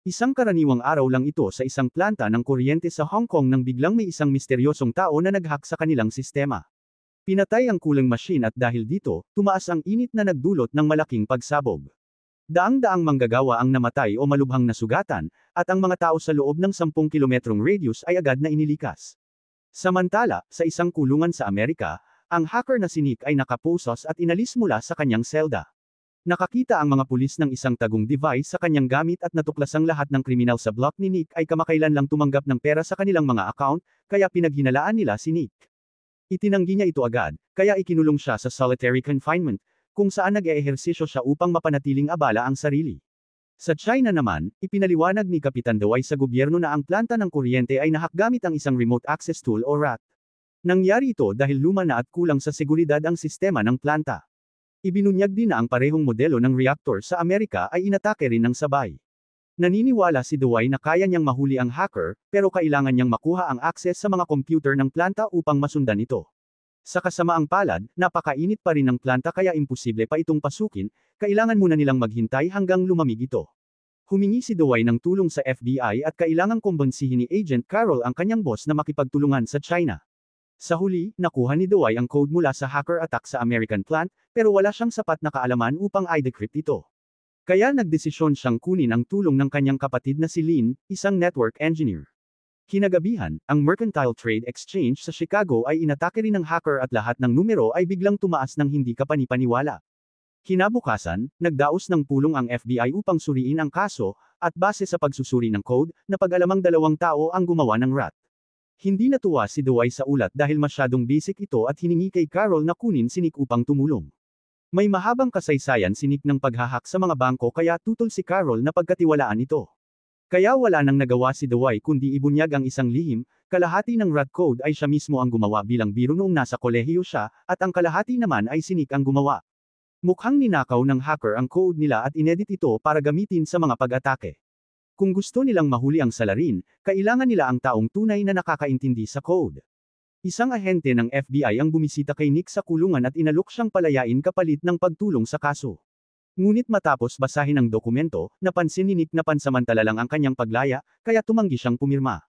Isang karaniwang araw lang ito sa isang planta ng kuryente sa Hong Kong nang biglang may isang misteryosong tao na nag-hack sa kanilang sistema. Pinatay ang cooling machine at dahil dito, tumaas ang init na nagdulot ng malaking pagsabog. Daang-daang manggagawa ang namatay o malubhang nasugatan, at ang mga tao sa loob ng 10 kilometrong radius ay agad na inilikas. Samantala, sa isang kulungan sa Amerika, ang hacker na si Nick ay nakaposos at inalis mula sa kanyang selda. Nakakita ang mga pulis ng isang tagong device sa kanyang gamit at natuklasang lahat ng kriminal sa block ni Nick ay kamakailan lang tumanggap ng pera sa kanilang mga account, kaya pinaghinalaan nila si Nick. Itinanggi niya ito agad, kaya ikinulong siya sa solitary confinement, kung saan nag-eehersisyo siya upang mapanatiling abala ang sarili. Sa China naman, ipinaliwanag ni Kapitan Dawai sa gobyerno na ang planta ng kuryente ay nahak gamit ang isang remote access tool o RAT. Nangyari ito dahil luma na at kulang sa seguridad ang sistema ng planta. Ibinunyag din na ang parehong modelo ng reactor sa Amerika ay inatake rin ng sabay. Naniniwala si Dawai na kaya niyang mahuli ang hacker, pero kailangan niyang makuha ang access sa mga computer ng planta upang masundan ito. Sa kasamaang palad, napakainit pa rin ng planta kaya imposible pa itong pasukin, kailangan muna nilang maghintay hanggang lumamig ito. Humingi si Dawai ng tulong sa FBI at kailangang kumbinsihin ni Agent Carol ang kanyang boss na makipagtulungan sa China. Sa huli, nakuha ni Dawai ang code mula sa hacker attack sa American plant, pero wala siyang sapat na kaalaman upang i-decrypt ito. Kaya nagdesisyon siyang kunin ang tulong ng kanyang kapatid na si Lin, isang network engineer. Kinagabihan, ang Mercantile Trade Exchange sa Chicago ay inatake rin ng hacker at lahat ng numero ay biglang tumaas ng hindi kapanipaniwala. Kinabukasan, nagdaos ng pulong ang FBI upang suriin ang kaso, at base sa pagsusuri ng code, napag-alamang 2 tao ang gumawa ng RAT. Hindi natuwa si Dawai sa ulat dahil masyadong basic ito at hiningi kay Carol na kunin si Nick upang tumulong. May mahabang kasaysayan si Nick ng paghahak sa mga bangko kaya tutol si Carol na pagkatiwalaan ito. Kaya wala nang nagawa si Dawai kundi ibunyag ang isang lihim, kalahati ng RAT code ay siya mismo ang gumawa bilang biro noong nasa kolehiyo siya, at ang kalahati naman ay si Nick ang gumawa. Mukhang ninakaw ng hacker ang code nila at inedit ito para gamitin sa mga pag-atake. Kung gusto nilang mahuli ang salarin, kailangan nila ang taong tunay na nakakaintindi sa code. Isang ahente ng FBI ang bumisita kay Nick sa kulungan at inalok siyang palayain kapalit ng pagtulong sa kaso. Ngunit matapos basahin ang dokumento, napansin ni Nick na pansamantala lang ang kanyang paglaya, kaya tumanggi siyang pumirma.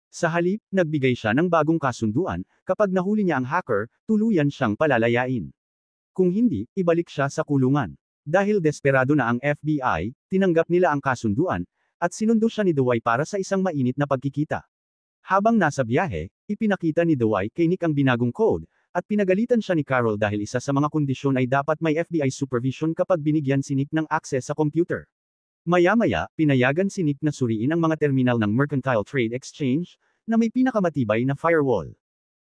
Sa halip, nagbigay siya ng bagong kasunduan, kapag nahuli niya ang hacker, tuluyan siyang palalayain. Kung hindi, ibalik siya sa kulungan. Dahil desperado na ang FBI, tinanggap nila ang kasunduan, at sinundo siya ni Dawai para sa isang mainit na pagkikita. Habang nasa biyahe, ipinakita ni Dawai kay Nick ang binagong code, at pinagalitan siya ni Carol dahil isa sa mga kondisyon ay dapat may FBI supervision kapag binigyan si Nick ng access sa computer. Maya-maya, pinayagan si Nick na suriin ang mga terminal ng Mercantile Trade Exchange, na may pinakamatibay na firewall.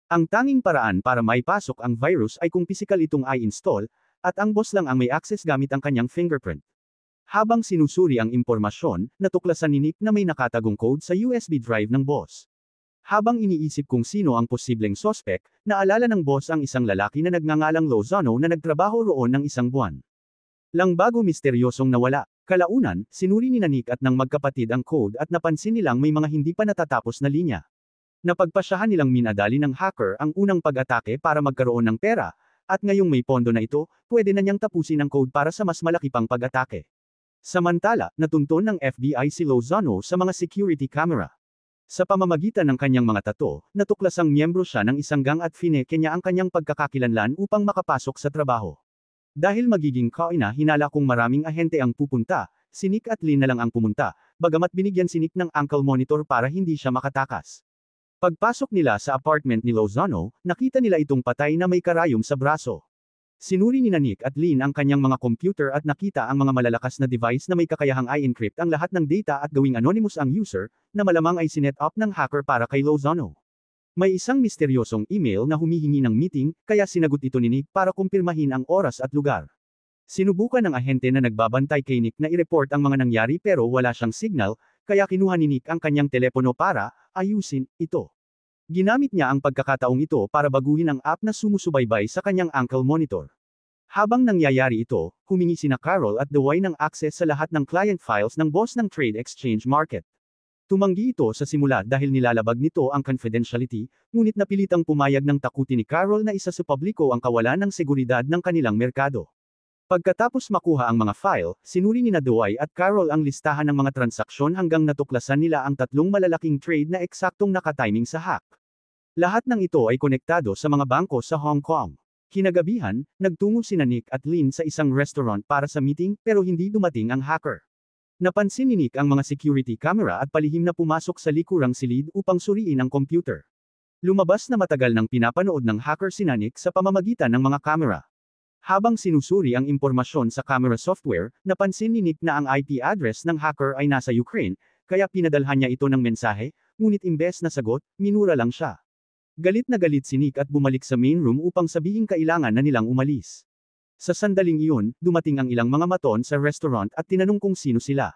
Ang tanging paraan para maipasok ang virus ay kung pisikal itong i-install, at ang boss lang ang may access gamit ang kanyang fingerprint. Habang sinusuri ang impormasyon, natuklasan ni Nick na may nakatagong code sa USB drive ng boss. Habang iniisip kung sino ang posibleng sospek, naalala ng boss ang isang lalaki na nagngangalang Lozano na nagtrabaho roon ng isang buwan. Lang bago misteryosong nawala. Kalaunan, sinuri ni Nick at ng magkapatid ang code at napansin nilang may mga hindi pa natatapos na linya. Napagpasyahan nilang minadali ng hacker ang unang pag-atake para magkaroon ng pera, at ngayong may pondo na ito, pwede na niyang tapusin ang code para sa mas malaki pang pag-atake. Samantala, natunton ng FBI si Lozano sa mga security camera. Sa pamamagitan ng kanyang mga tato, natuklasang miyembro siya ng isang gang at fineke niya ang kanyang pagkakakilanlan upang makapasok sa trabaho. Dahil magiging kaina hinala kung maraming ahente ang pupunta, si Nick at Lynn na lang ang pumunta, bagamat binigyan si Nick ng ankle monitor para hindi siya makatakas. Pagpasok nila sa apartment ni Lozano, nakita nila itong patay na may karayom sa braso. Sinuri ni Nick at Lynn ang kanyang mga computer at nakita ang mga malalakas na device na may kakayahang i-encrypt ang lahat ng data at gawing anonymous ang user, na malamang ay sinet up ng hacker para kay Lozano. May isang misteryosong email na humihingi ng meeting, kaya sinagot ito ni Nick para kumpirmahin ang oras at lugar. Sinubukan ng ahente na nagbabantay kay Nick na i-report ang mga nangyari pero wala siyang signal, kaya kinuha ni Nick ang kanyang telepono para ayusin ito. Ginamit niya ang pagkakataong ito para baguhin ang app na sumusubaybay sa kanyang ankle monitor. Habang nangyayari ito, humingi sina Carol at Dawai ng access sa lahat ng client files ng boss ng Trade Exchange Market. Tumanggi ito sa simula dahil nilalabag nito ang confidentiality, ngunit napilitang pumayag ng takutin ni Carol na isa sa publiko ang kawalan ng seguridad ng kanilang merkado. Pagkatapos makuha ang mga file, sinuri ni Dewey at Carol ang listahan ng mga transaksyon hanggang natuklasan nila ang tatlong malalaking trade na eksaktong nakatiming sa hack. Lahat ng ito ay konektado sa mga bangko sa Hong Kong. Kinagabihan, nagtungo sina Nick at Lynn sa isang restaurant para sa meeting pero hindi dumating ang hacker. Napansin ni Nick ang mga security camera at palihim na pumasok sa likurang silid upang suriin ang computer. Lumabas na matagal nang pinapanood ng hacker sina Nick sa pamamagitan ng mga camera. Habang sinusuri ang impormasyon sa camera software, napansin ni Nick na ang IP address ng hacker ay nasa Ukraine, kaya pinadalhan niya ito ng mensahe, ngunit imbes na sagot, minura lang siya. Galit na galit si Nick at bumalik sa main room upang sabihing kailangan na nilang umalis. Sa sandaling iyon, dumating ang ilang mga maton sa restaurant at tinanong kung sino sila.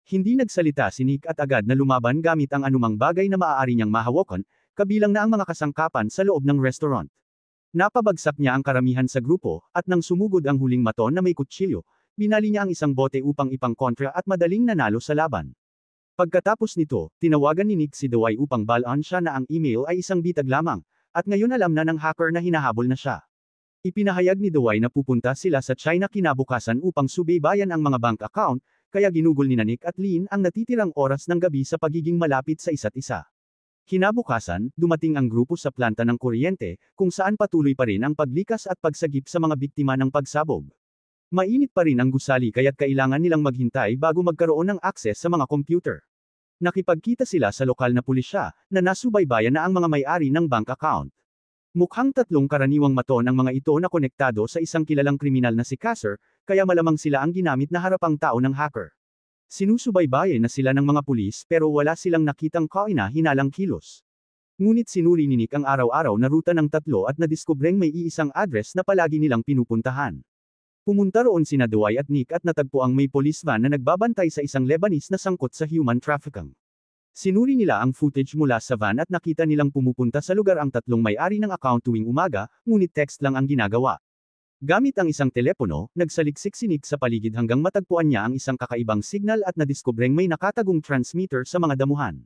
Hindi nagsalita si Nick at agad na lumaban gamit ang anumang bagay na maaari niyang mahawakan, kabilang na ang mga kasangkapan sa loob ng restaurant. Napabagsak niya ang karamihan sa grupo, at nang sumugod ang huling maton na may kutsilyo, binali niya ang isang bote upang ipangkontra at madaling nanalo sa laban. Pagkatapos nito, tinawagan ni Nick si Dewey upang balaan siya na ang email ay isang bitag lamang, at ngayon alam na ng hacker na hinahabol na siya. Ipinahayag ni Dewey na pupunta sila sa China kinabukasan upang subaybayan ang mga bank account, kaya ginugol ni Nick at Lynn ang natitirang oras ng gabi sa pagiging malapit sa isa't isa. Kinabukasan, dumating ang grupo sa planta ng kuryente, kung saan patuloy pa rin ang paglikas at pagsagip sa mga biktima ng pagsabog. Mainit pa rin ang gusali kaya't kailangan nilang maghintay bago magkaroon ng akses sa mga computer. Nakipagkita sila sa lokal na pulisya, na nasubaybayan na ang mga may-ari ng bank account. Mukhang tatlong karaniwang maton ang mga ito na konektado sa isang kilalang kriminal na si Kasser, kaya malamang sila ang ginamit na harapang tao ng hacker. Sinusubaybayan na sila ng mga pulis pero wala silang nakitang kaina-hinalang kilos. Ngunit sinuri ni Nick ang araw-araw na ruta ng tatlo at nadiskubreng may iisang address na palagi nilang pinupuntahan. Pumunta roon sina Dewey at Nick at natagpo ang may police van na nagbabantay sa isang Lebanese na sangkot sa human trafficking. Sinuri nila ang footage mula sa van at nakita nilang pumupunta sa lugar ang tatlong may-ari ng account tuwing umaga, ngunit text lang ang ginagawa. Gamit ang isang telepono, nagsaliksik si Nick sa paligid hanggang matagpuan niya ang isang kakaibang signal at nadiskubreng may nakatagong transmitter sa mga damuhan.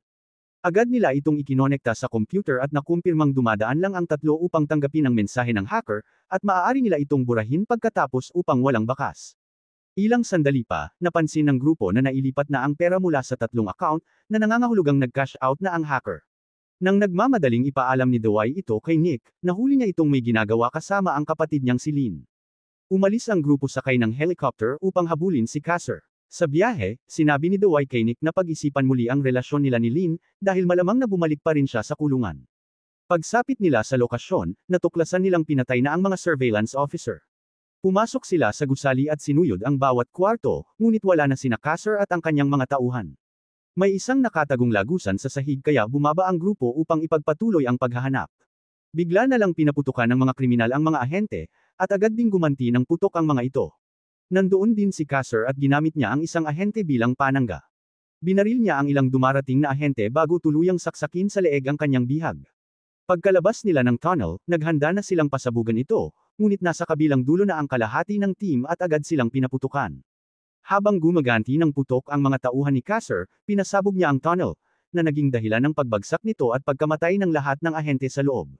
Agad nila itong ikinonekta sa computer at nakumpirmang dumadaan lang ang tatlo upang tanggapin ang mensahe ng hacker, at maaari nila itong burahin pagkatapos upang walang bakas. Ilang sandali pa, napansin ng grupo na nailipat na ang pera mula sa tatlong account, na nangangahulugang nag-cash out na ang hacker. Nang nagmamadaling ipaalam ni Dewey ito kay Nick, nahuli niya itong may ginagawa kasama ang kapatid niyang si Lynn. Umalis ang grupo sakay ng helicopter upang habulin si Kasser. Sa biyahe, sinabi ni Dewey kay Nick na pag-isipan muli ang relasyon nila ni Lynn, dahil malamang na bumalik pa rin siya sa kulungan. Pagsapit nila sa lokasyon, natuklasan nilang pinatay na ang mga surveillance officer. Pumasok sila sa gusali at sinuyod ang bawat kwarto, ngunit wala na sina Kasser at ang kanyang mga tauhan. May isang nakatagong lagusan sa sahig kaya bumaba ang grupo upang ipagpatuloy ang paghahanap. Bigla na lang pinaputukan ng mga kriminal ang mga ahente, at agad ding gumanti ng putok ang mga ito. Nandoon din si Kasser at ginamit niya ang isang ahente bilang panangga. Binaril niya ang ilang dumarating na ahente bago tuluyang saksakin sa leeg ang kanyang bihag. Pagkalabas nila ng tunnel, naghanda na silang pasabugan ito, ngunit nasa kabilang dulo na ang kalahati ng team at agad silang pinaputukan. Habang gumaganti ng putok ang mga tauhan ni Kasser, pinasabog niya ang tunnel, na naging dahilan ng pagbagsak nito at pagkamatay ng lahat ng ahente sa loob.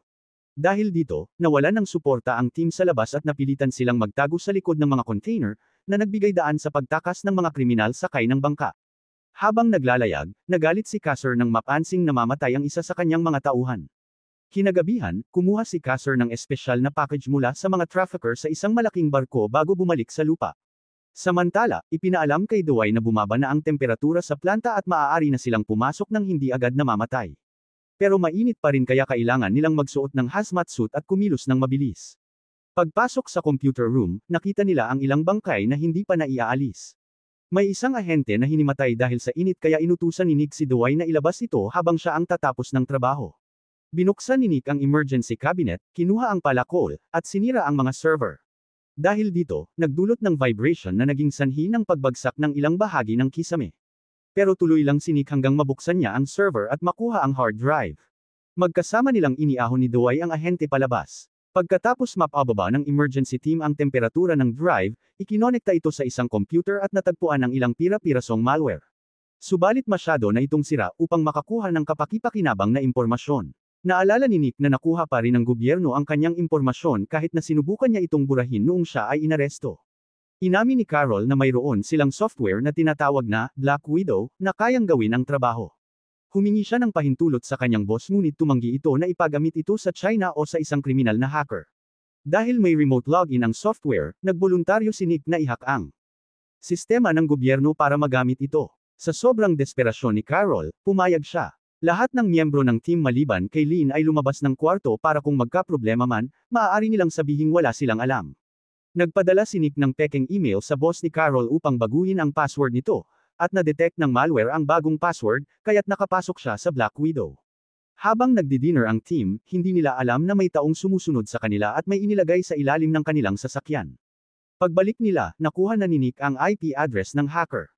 Dahil dito, nawalan ng suporta ang team sa labas at napilitan silang magtago sa likod ng mga container, na nagbigay daan sa pagtakas ng mga kriminal sakay ng bangka. Habang naglalayag, nagalit si Kasser nang mapansing namamatay ang isa sa kanyang mga tauhan. Kinagabihan, kumuha si Kasser ng espesyal na package mula sa mga trafficker sa isang malaking barko bago bumalik sa lupa. Samantala, ipinaalam kay Dewey na bumaba na ang temperatura sa planta at maaari na silang pumasok nang hindi agad namamatay. Pero mainit pa rin kaya kailangan nilang magsuot ng hazmat suit at kumilos ng mabilis. Pagpasok sa computer room, nakita nila ang ilang bangkay na hindi pa naiaalis. May isang ahente na hinimatay dahil sa init kaya inutusan ni Nick si Dewey na ilabas ito habang siya ang tatapos ng trabaho. Binuksan ni Nick ang emergency cabinet, kinuha ang palakol, at sinira ang mga server. Dahil dito, nagdulot ng vibration na naging sanhi ng pagbagsak ng ilang bahagi ng kisame. Pero tuloy lang si Nick hanggang mabuksan niya ang server at makuha ang hard drive. Magkasama nilang iniahon ni Dewey ang ahente palabas. Pagkatapos mapababa ng emergency team ang temperatura ng drive, ikinonekta ito sa isang computer at natagpuan ang ilang pira-pirasong malware. Subalit masyado na itong sira upang makakuha ng kapaki-pakinabang na impormasyon. Naalala ni Nick na nakuha pa rin ng gobyerno ang kanyang impormasyon kahit na sinubukan niya itong burahin noong siya ay inaresto. Inamin ni Carol na mayroon silang software na tinatawag na Black Widow na kayang gawin ang trabaho. Humingi siya ng pahintulot sa kanyang boss ngunit tumanggi ito na ipagamit ito sa China o sa isang kriminal na hacker. Dahil may remote login ang software, nagboluntaryo si Nick na i-hack ang sistema ng gobyerno para magamit ito. Sa sobrang desperasyon ni Carol, pumayag siya. Lahat ng miyembro ng team maliban kay Lynn ay lumabas ng kwarto para kung magkaproblema man, maaari nilang sabihing wala silang alam. Nagpadala si Nick ng pekeng email sa boss ni Carol upang baguhin ang password nito, at na-detect ng malware ang bagong password, kaya't nakapasok siya sa Black Widow. Habang nagdi-dinner ang team, hindi nila alam na may taong sumusunod sa kanila at may inilagay sa ilalim ng kanilang sasakyan. Pagbalik nila, nakuha na ni Nick ang IP address ng hacker.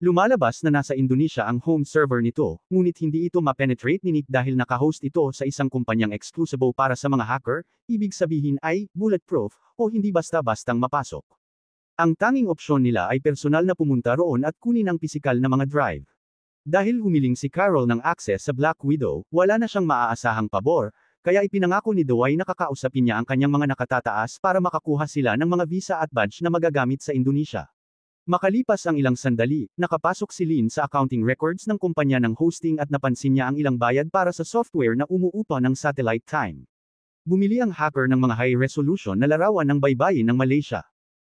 Lumalabas na nasa Indonesia ang home server nito, ngunit hindi ito ma-penetrate ni Nick dahil naka-host ito sa isang kumpanyang exclusive para sa mga hacker, ibig sabihin ay bulletproof, o hindi basta-bastang mapasok. Ang tanging opsyon nila ay personal na pumunta roon at kunin ang pisikal na mga drive. Dahil humiling si Carol ng access sa Black Widow, wala na siyang maaasahang pabor, kaya ipinangako ni Dewey na kakausapin niya ang kanyang mga nakatataas para makakuha sila ng mga visa at badge na magagamit sa Indonesia. Makalipas ang ilang sandali, nakapasok si Lynn sa accounting records ng kumpanya ng hosting at napansin niya ang ilang bayad para sa software na umuupa ng satellite time. Bumili ang hacker ng mga high-resolution na larawan ng baybayin ng Malaysia.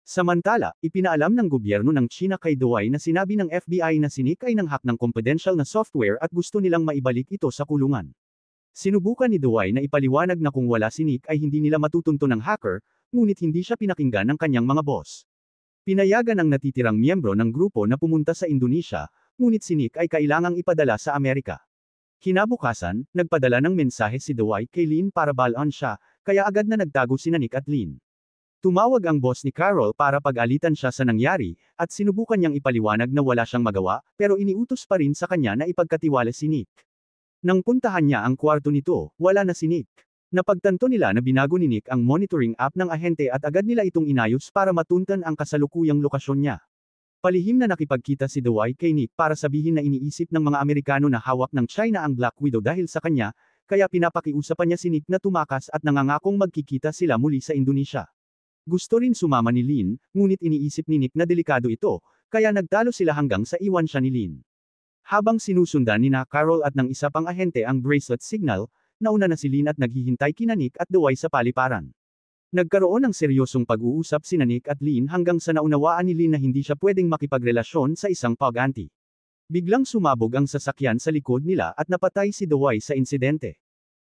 Samantala, ipinaalam ng gobyerno ng China kay Dewey na sinabi ng FBI na si Nick ay nanghack ng confidential na software at gusto nilang maibalik ito sa kulungan. Sinubukan ni Dewey na ipaliwanag na kung wala si Nick ay hindi nila matutunto ng hacker, ngunit hindi siya pinakinggan ng kanyang mga boss. Pinayagan ang natitirang miyembro ng grupo na pumunta sa Indonesia, ngunit si Nick ay kailangang ipadala sa Amerika. Kinabukasan, nagpadala ng mensahe si Dewey kay Lynn para balon siya, kaya agad na nagtago sina Nick at Lynn. Tumawag ang boss ni Carol para pag-alitan siya sa nangyari, at sinubukan niyang ipaliwanag na wala siyang magawa, pero iniutos pa rin sa kanya na ipagkatiwala si Nick. Nang puntahan niya ang kwarto nito, wala na si Nick. Napagtanto nila na binago ni Nick ang monitoring app ng ahente at agad nila itong inayos para matuntan ang kasalukuyang lokasyon niya. Palihim na nakipagkita si Dewey kay Nick para sabihin na iniisip ng mga Amerikano na hawak ng China ang Black Widow dahil sa kanya, kaya pinapakiusapan niya si Nick na tumakas at nangangakong magkikita sila muli sa Indonesia. Gusto rin sumama ni Lynn, ngunit iniisip ni Nick na delikado ito, kaya nagtalo sila hanggang sa iwan siya ni Lynn. Habang sinusundan ni Carol at ng isa pang ahente ang bracelet signal, nauna na si Lynn at naghihintay kina Nick at Dewey sa paliparan. Nagkaroon ng seryosong pag-uusap sina Nick at Lynn hanggang sa naunawaan ni Lynn na hindi siya pwedeng makipagrelasyon sa isang pag-anti. Biglang sumabog ang sasakyan sa likod nila at napatay si Dewey sa insidente.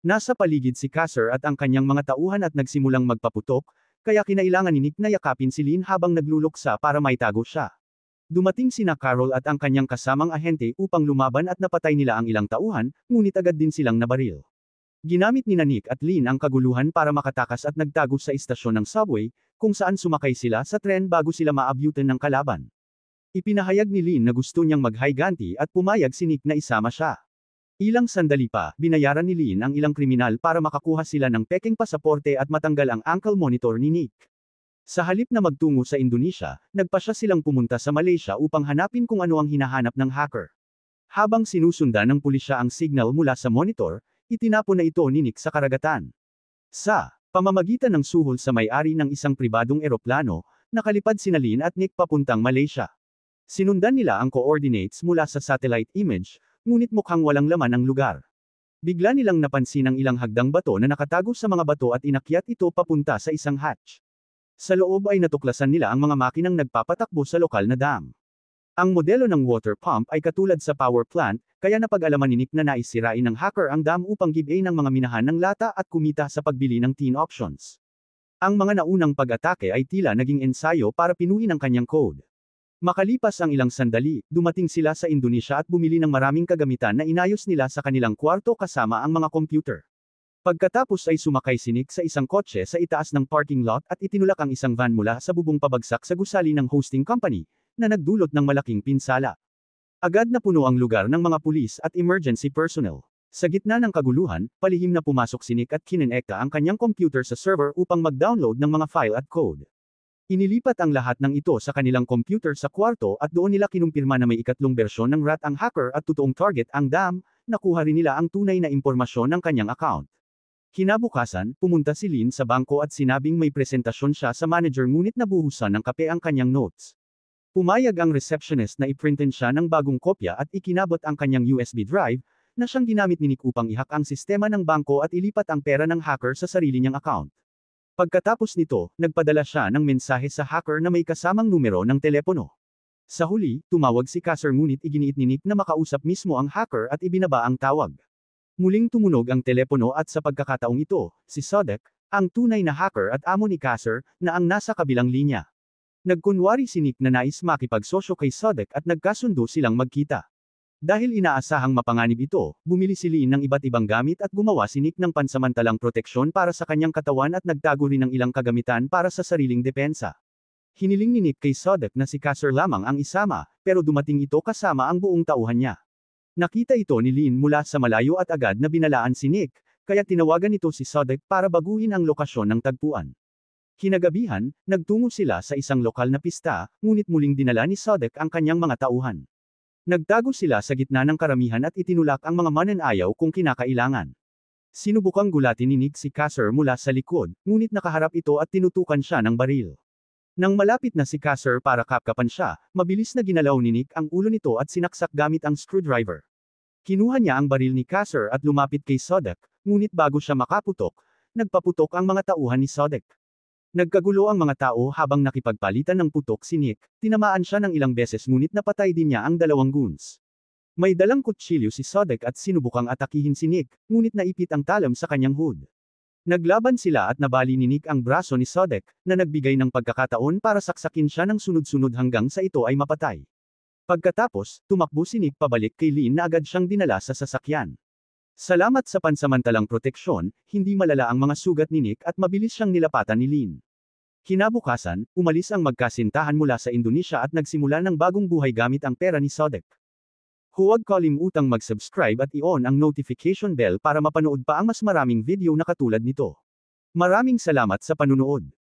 Nasa paligid si Kasser at ang kanyang mga tauhan at nagsimulang magpaputok, kaya kinailangan ni Nick na yakapin si Lynn habang nagluluksa para maitago siya. Dumating sina Carol at ang kanyang kasamang ahente upang lumaban at napatay nila ang ilang tauhan, ngunit agad din silang nabaril. Ginamit ni Nick at Lynn ang kaguluhan para makatakas at nagtago sa istasyon ng subway, kung saan sumakay sila sa tren bago sila maabyutan ng kalaban. Ipinahayag ni Lynn na gusto niyang mag-higanti at pumayag si Nick na isama siya. Ilang sandali pa, binayaran ni Lynn ang ilang kriminal para makakuha sila ng pekeng pasaporte at matanggal ang ankle monitor ni Nick. Sa halip na magtungo sa Indonesia, nagpasya silang pumunta sa Malaysia upang hanapin kung ano ang hinahanap ng hacker. Habang sinusundan ng pulisya ang signal mula sa monitor, itinapon na ito ni Nick sa karagatan. Sa pamamagitan ng suhol sa may-ari ng isang pribadong eroplano, nakalipad sina Lynn at Nick papuntang Malaysia. Sinundan nila ang coordinates mula sa satellite image, ngunit mukhang walang laman ang lugar. Bigla nilang napansin ang ilang hagdang bato na nakatago sa mga bato at inakyat ito papunta sa isang hatch. Sa loob ay natuklasan nila ang mga makinang nagpapatakbo sa lokal na dam. Ang modelo ng water pump ay katulad sa power plant, kaya napag-alaman ni Nick na naisirain ng hacker ang dam upang give-away ng mga minahan ng lata at kumita sa pagbili ng tin options. Ang mga naunang pag-atake ay tila naging ensayo para pinuhin ang kanyang code. Makalipas ang ilang sandali, dumating sila sa Indonesia at bumili ng maraming kagamitan na inayos nila sa kanilang kwarto kasama ang mga computer. Pagkatapos ay sumakay si Nick sa isang kotse sa itaas ng parking lot at itinulak ang isang van mula sa bubong pabagsak sa gusali ng hosting company, na nagdulot ng malaking pinsala. Agad na puno ang lugar ng mga pulis at emergency personnel. Sa gitna ng kaguluhan, palihim na pumasok si Nick at kinonekta ang kanyang computer sa server upang mag-download ng mga file at code. Inilipat ang lahat ng ito sa kanilang computer sa kwarto at doon nila kinumpirma na may ikatlong bersyon ng rat ang hacker at totoong target ang dam, nakuha rin nila ang tunay na impormasyon ng kanyang account. Kinabukasan, pumunta si Lin sa bangko at sinabing may presentasyon siya sa manager ngunit nabuhusan ng kape ang kanyang notes. Pumayag ang receptionist na iprintin siya ng bagong kopya at ikinabot ang kanyang USB drive, na siyang ginamit ni Nick upang i-hack ang sistema ng bangko at ilipat ang pera ng hacker sa sarili niyang account. Pagkatapos nito, nagpadala siya ng mensahe sa hacker na may kasamang numero ng telepono. Sa huli, tumawag si Kasser ngunit iginiit ni Nick na makausap mismo ang hacker at ibinaba ang tawag. Muling tumunog ang telepono at sa pagkakataong ito, si Sodek, ang tunay na hacker at amo ni Kasser, na ang nasa kabilang linya. Nagkunwari si Nick na nais makipagsosyo kay Sodek at nagkasundo silang magkita. Dahil inaasahang mapanganib ito, bumili si Lin ng iba't ibang gamit at gumawa si Nick ng pansamantalang proteksyon para sa kanyang katawan at nagtago rin ng ilang kagamitan para sa sariling depensa. Hiniling ni Nick kay Sodek na si Kasser lamang ang isama, pero dumating ito kasama ang buong tauhan niya. Nakita ito ni Lin mula sa malayo at agad na binalaan si Nick, kaya tinawagan nito si Sodek para baguhin ang lokasyon ng tagpuan. Kinagabihan, nagtungo sila sa isang lokal na pista, ngunit muling dinala ni Sodek ang kanyang mga tauhan. Nagtago sila sa gitna ng karamihan at itinulak ang mga mananayaw kung kinakailangan. Sinubukang gulatin ni Nick si Kasser mula sa likod, ngunit nakaharap ito at tinutukan siya ng baril. Nang malapit na si Kasser para kapkapan siya, mabilis na ginalaw ni Nick ang ulo nito at sinaksak gamit ang screwdriver. Kinuha niya ang baril ni Kasser at lumapit kay Sodek, ngunit bago siya makaputok, nagpaputok ang mga tauhan ni Sodek. Nagkagulo ang mga tao habang nakipagpalitan ng putok si Nick, tinamaan siya ng ilang beses ngunit napatay din niya ang dalawang goons. May dalang kutsilyo si Sodek at sinubukang atakihin si Nick, ngunit naipit ang talam sa kanyang hood. Naglaban sila at nabali ni Nick ang braso ni Sodek, na nagbigay ng pagkakataon para saksakin siya ng sunod-sunod hanggang sa ito ay mapatay. Pagkatapos, tumakbo si Nick pabalik kay Lin na agad siyang dinala sa sasakyan. Salamat sa pansamantalang proteksyon, hindi malala ang mga sugat ni Nick at mabilis siyang nilapatan ni Lin. Kinabukasan, umalis ang magkasintahan mula sa Indonesia at nagsimula ng bagong buhay gamit ang pera ni Sodek. Huwag kalimutang mag-subscribe at i-on ang notification bell para mapanood pa ang mas maraming video na katulad nito. Maraming salamat sa panunood.